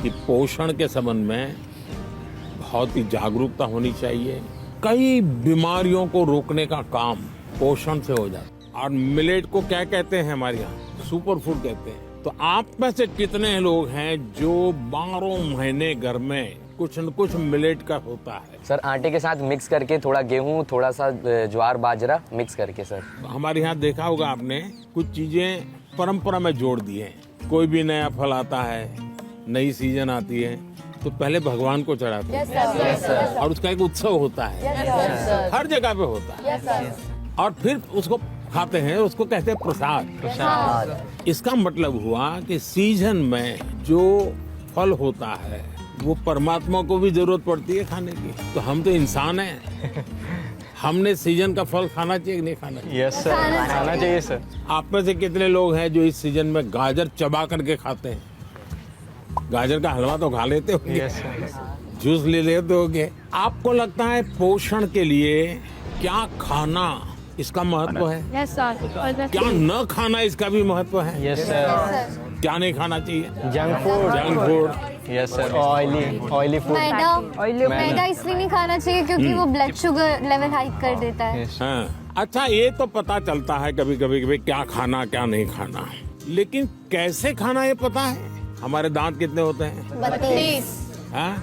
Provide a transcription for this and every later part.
कि पोषण के संबंध में बहुत ही जागरूकता होनी चाहिए। कई बीमारियों को रोकने का काम पोषण से हो जाता है। और मिलेट को क्या कहते हैं हमारे यहाँ? सुपर फूड कहते हैं। तो आप में से कितने लोग हैं जो 12 महीने घर में कुछ न कुछ मिलेट का होता है? सर आटे के साथ मिक्स करके, थोड़ा गेहूं, थोड़ा सा ज्वार बाजरा मिक्स करके। सर हमारे यहाँ देखा होगा आपने, कुछ चीजें परंपरा में जोड़ दी हैं। कोई भी नया फल आता है, नई सीजन आती है, तो पहले भगवान को चढ़ाते हैं और उसका एक उत्सव होता है। हर जगह पे होता है। और फिर उसको खाते हैं, उसको कहते हैं प्रसाद। इसका मतलब हुआ कि सीजन में जो फल होता है वो परमात्मा को भी जरूरत पड़ती है खाने की। तो हम तो इंसान हैं, हमने सीजन का फल खाना चाहिए कि नहीं खाना चाहिए? यस सर, खाना चाहिए सर। आप में से कितने लोग हैं जो इस सीजन में गाजर चबा करके खाते हैं? गाजर का हलवा तो खा लेते होंगे। Yes sir. जूस ले लेते होंगे। आपको लगता है पोषण के लिए क्या खाना इसका महत्व है? Yes sir. क्या न खाना इसका भी महत्व है? Yes sir. क्या नहीं खाना चाहिए? Junk food. Junk food. Yes sir. Oily food. मैदा इसलिए नहीं खाना चाहिए क्योंकि वो ब्लड शुगर लेवल हाइक कर देता है। हाँ, अच्छा, ये तो पता चलता है कभी कभी क्या खाना क्या नहीं खाना, लेकिन कैसे खाना ये पता है? हमारे दांत कितने होते हैं? 32।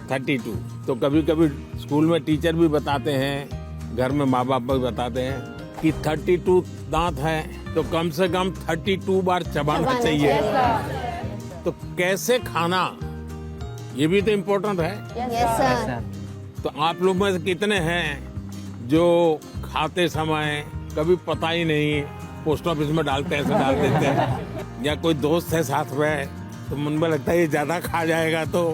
32। तो कभी कभी स्कूल में टीचर भी बताते हैं, घर में माँ बाप भी बताते हैं कि 32 दांत है तो कम से कम 32 बार चबाना चाहिए। तो कैसे खाना, ये भी तो इम्पोर्टेंट है। Yes sir. तो आप लोग में से कितने हैं जो खाते समय कभी पता ही नहीं, पोस्ट ऑफिस में डालते ऐसे डाल देते हैं, या कोई दोस्त है साथ में तो मन में लगता है ये ज्यादा खा जाएगा तो।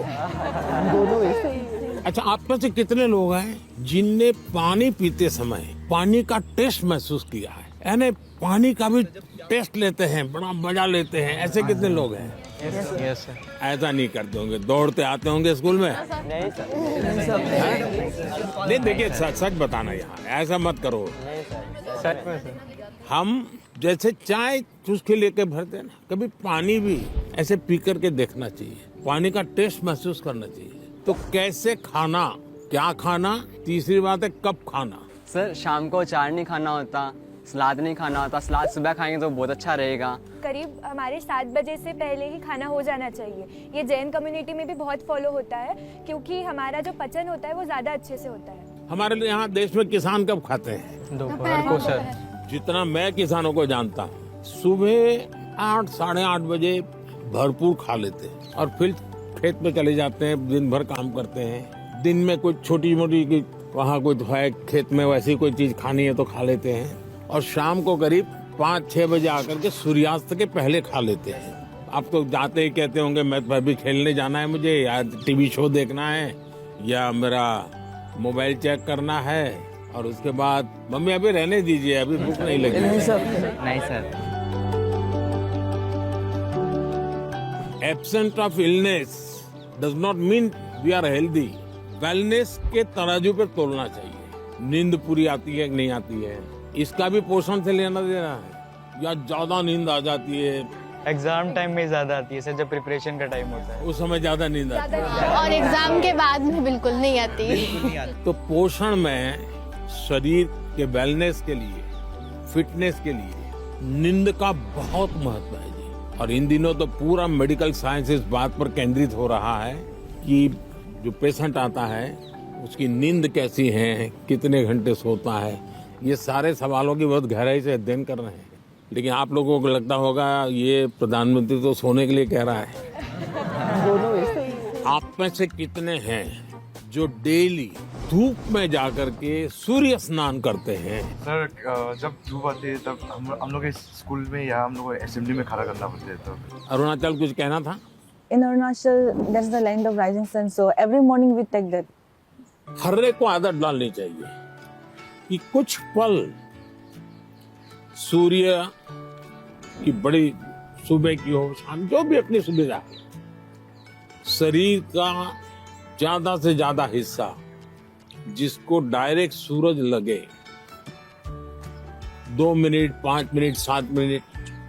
अच्छा, आप में से कितने लोग हैं जिनने पानी पीते समय पानी का टेस्ट महसूस किया है? यानी पानी का भी टेस्ट लेते हैं, बड़ा मजा लेते हैं, ऐसे कितने लोग हैं? Yes sir. ऐसा नहीं करते होंगे, दौड़ते आते होंगे स्कूल में? नहीं सर। नहीं, देखिए सच बताना, यहाँ ऐसा मत करो। सच में सर। हम जैसे चाय चुस्की लेके भरते हैं ना, कभी पानी भी ऐसे पी करके देखना चाहिए, पानी का टेस्ट महसूस करना चाहिए। तो कैसे खाना, क्या खाना, तीसरी बात है कब खाना। सर शाम को अचार नहीं खाना होता, सलाद नहीं खाना होता। सलाद सुबह खाएंगे तो बहुत अच्छा रहेगा। करीब हमारे 7 बजे से पहले ही खाना हो जाना चाहिए। ये जैन कम्युनिटी में भी बहुत फॉलो होता है क्योंकि हमारा जो पचन होता है वो ज्यादा अच्छे से होता है। हमारे यहाँ देश में किसान कब खाते हैं? दोपहर को सर। जितना मैं किसानों को जानता हूँ, सुबह 8 साढ़े 8 बजे भरपूर खा लेते हैं और फिर खेत में चले जाते हैं, दिन भर काम करते हैं। दिन में कुछ छोटी मोटी वहाँ कुछ है खेत में, वैसी कोई चीज खानी है तो खा लेते हैं, और शाम को करीब 5-6 बजे आकर के सूर्यास्त के पहले खा लेते हैं। आप तो जाते ही कहते होंगे मैं तो अभी खेलने जाना है मुझे, या टीवी शो देखना है, या मेरा मोबाइल चेक करना है, और उसके बाद मम्मी अभी रहने दीजिए, अभी भूख नहीं लगी। नहीं sir. Absent of illness does not mean we are healthy. Wellness के तराजू पे तोलना चाहिए। नींद पूरी आती है कि नहीं आती है, इसका भी पोषण से लेना देना है। या ज्यादा नींद आ जाती है, एग्जाम टाइम में ज्यादा आती है सर, जब प्रिपरेशन का टाइम होता है उस समय ज्यादा नींद आती है, और एग्जाम के बाद में बिल्कुल नहीं आती। तो पोषण में शरीर के वेलनेस के लिए, फिटनेस के लिए नींद का बहुत महत्व है जी। और इन दिनों तो पूरा मेडिकल साइंस इस बात पर केंद्रित हो रहा है कि जो पेशेंट आता है उसकी नींद कैसी है, कितने घंटे सोता है, ये सारे सवालों की बहुत गहराई से अध्ययन कर रहे हैं। लेकिन आप लोगों को लगता होगा ये प्रधानमंत्री तो सोने के लिए कह रहा है। आप में से कितने हैं जो डेली धूप में जाकर के सूर्य स्नान करते हैं? सर जब धूप आती है तब हम लोग स्कूल में या हम लोग असेंबली में खड़ा करना पड़ता है। तो अरुणाचल कुछ कहना था? In Arunachal, that's the land of rising sun. So every morning we take that. हर एक को आदत डालनी चाहिए कि कुछ पल सूर्य की बड़ी सुबह की हो, शाम, जो भी अपनी सुविधा, शरीर का ज्यादा से ज्यादा हिस्सा जिसको डायरेक्ट सूरज लगे, 2 मिनट 5 मिनट 7 मिनट,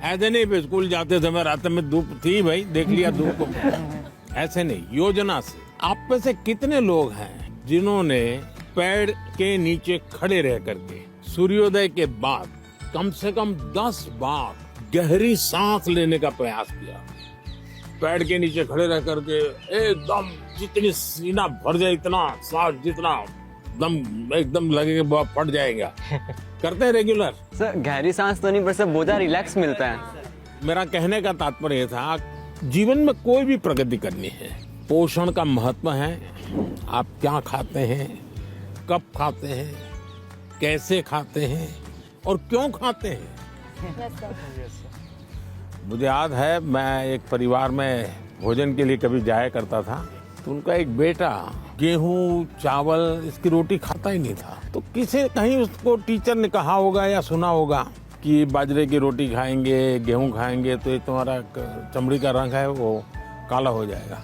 ऐसे नहीं। स्कूल जाते समय रात में धूप थी भाई, देख लिया धूप को, ऐसे नहीं, योजना से। आप में से कितने लोग हैं जिन्होंने पेड़ के नीचे खड़े रह करके सूर्योदय के बाद कम से कम 10 बार गहरी सांस लेने का प्रयास किया? पेड़ के नीचे खड़े रह करके एकदम जितनी सीना भर जाए, इतना सांस जितना दम एकदम लगेगा फट जाएगा। करते हैं रेगुलर? सर गहरी सांस तो नहीं, पर सर बहुत ज़्यादा रिलैक्स मिलता है। मेरा कहने का तात्पर्य था, जीवन में कोई भी प्रगति करनी है, पोषण का महत्व है। आप क्या खाते हैं, कब खाते हैं, कैसे खाते हैं और क्यों खाते हैं। मुझे याद है, मैं एक परिवार में भोजन के लिए कभी जाया करता था, तो उनका एक बेटा गेहूं चावल इसकी रोटी खाता ही नहीं था। तो किसी कहीं उसको टीचर ने कहा होगा या सुना होगा कि बाजरे की रोटी खाएंगे, गेहूं खाएंगे तो ये तुम्हारा चमड़ी का रंग है वो काला हो जाएगा।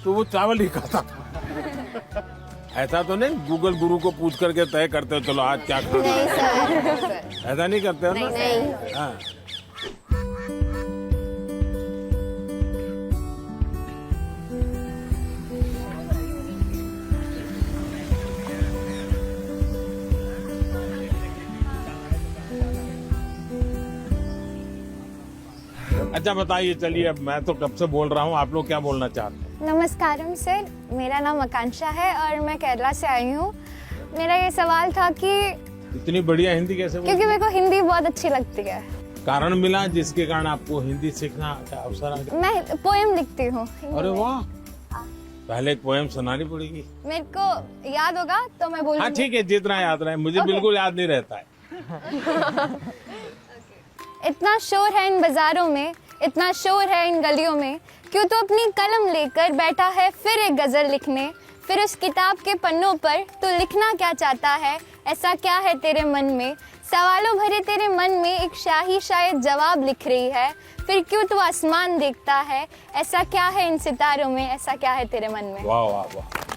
तो वो चावल ही खाता था। ऐसा तो नहीं गूगल गुरु को पूछ करके तय करते हो चलो आज क्या खाना नहीं है, सर, ऐसा नहीं करते हो ना? नहीं। हाँ। अच्छा बताइए, चलिए अब मैं तो कब से बोल रहा हूँ, आप लोग क्या बोलना चाहते हैं? नमस्कारम सर, मेरा नाम आकांक्षा है और मैं केरला से आई हूँ। मेरा ये सवाल था कि इतनी बढ़िया हिंदी कैसे बोलते क्योंकि मेरे को हिंदी बहुत अच्छी लगती है। हैं? कारण मिला जिसके कारण आपको हिंदी सीखना का अवसर आ गया? मैं पोएम लिखती हूँ। अरे वाह, पहले एक पोएम सुनानी पड़ेगी। मेरे को याद होगा तो मैं हाँ बोलूँगी। ठीक है, जितना याद रहे, मुझे बिल्कुल याद नहीं रहता है। इतना शोर है इन बाजारों में, इतना शोर है इन गलियों में, क्यों तो अपनी कलम लेकर बैठा है फिर एक गजल लिखने। फिर उस किताब के पन्नों पर तो लिखना क्या चाहता है, ऐसा क्या है तेरे मन में। सवालों भरे तेरे मन में एक शाही शायद जवाब लिख रही है। फिर क्यों तू आसमान देखता है, ऐसा क्या है इन सितारों में, ऐसा क्या है तेरे मन में। वाह वाह वाह।